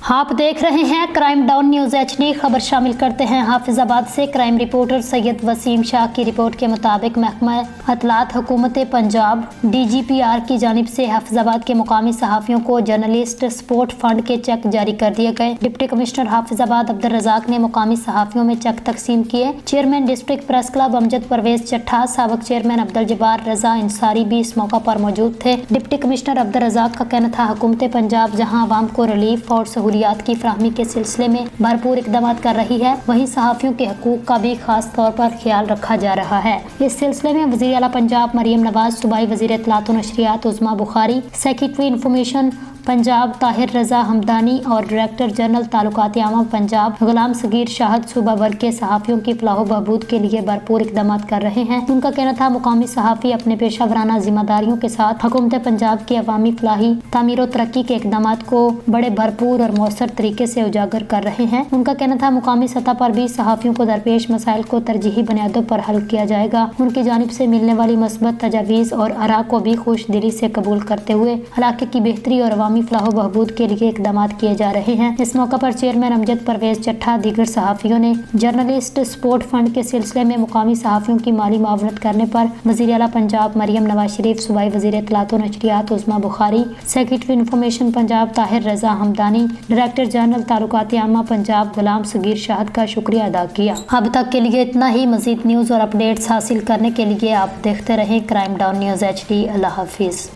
आप देख रहे हैं क्राइम डाउन न्यूज HD। खबर शामिल करते हैं हाफिजाबाद से। क्राइम रिपोर्टर सैयद वसीम शाह की रिपोर्ट के मुताबिक महकमा अतलात हुकूमत पंजाब DGPR की जानिब से हाफिजाबाद के मुकामी सहाफ़ियों को जर्नलिस्ट सपोर्ट फंड के चेक जारी कर दिए गए। डिप्टी कमिश्नर हाफिजाबाद अब्दुल रज़ाक ने मुकामी सहाफ़ियों में चेक तकसीम किए। Chairman district press club Amjad Pervez Chattha, साबिक चेयरमैन अब्दुल जब्बार रजा इंसारी भी इस मौका पर मौजूद थे। डिप्टी कमिश्नर अब्दुल रज़ाक का कहना था, हुकूमत पंजाब जहाँ आवाम को रिलीफ और सहूलियात की फराहमी के सिलसिले में भरपूर इक़दाम कर रही है, वहीं सहाफ़ियों के हकूक़ का भी खास तौर पर ख्याल रखा जा रहा है। इस सिलसिले में वज़ीर आला पंजाब मरियम नवाज, सूबाई वज़ीर इत्तलात व नशरियात उज़्मा बुखारी, सेक्रेटरी इन्फॉर्मेशन पंजाब ताहिर रजा हमदानी और डायरेक्टर जनरल ताल्लुकात आमा पंजाब गुलाम सगीर शाहद सूबा भर के सहाफ़ियों की फलाह बहबूद के लिए भरपूर इक़दाम कर रहे हैं। उनका कहना था, मुकामी सहाफ़ी अपने पेशा वराना जिम्मेदारियों के साथ हुकूमत पंजाब की अवामी फलाही तामीर और तरक्की के इक़दाम को बड़े भरपूर और मौसर तरीके से उजागर कर रहे हैं। उनका कहना था, मुकामी सतह पर भी सहाफ़ियों को दरपेश मसाइल को तरजीही बुनियादों पर हल किया जाएगा। उनकी जानिब से मिलने वाली मस्बत तजावीज़ और आरा को भी खुश दिली से कबूल करते हुए इलाके की बेहतरी और अवामी फलाह बहबूद के लिए इक़दाम किए जा रहे हैं। इस मौका पर चेयरमैन अमजद परवेज चट्ठा दीगर सहाफ़ियों ने जर्नलिस्ट सपोर्ट फंड के सिलसिले में मुकामी सहाफ़ियों की माली मावनत करने पर वज़ीर आला पंजाब मरियम नवाज शरीफ, सूबाई वज़ीर इत्तलात व नशरियात उज़्मा बुखारी, सेक्रेटरी इन्फॉर्मेशन पंजाब ताहिर रजा हमदानी, डायरेक्टर जनरल ताल्लुकात आमा पंजाब गुलाम सगीर शाहद का शुक्रिया अदा किया। अब तक के लिए इतना ही। मज़ीद न्यूज़ और अपडेट्स हासिल करने के लिए आप देखते रहें क्राइम डाउन न्यूज़ HD। अल्लाह हाफिज़।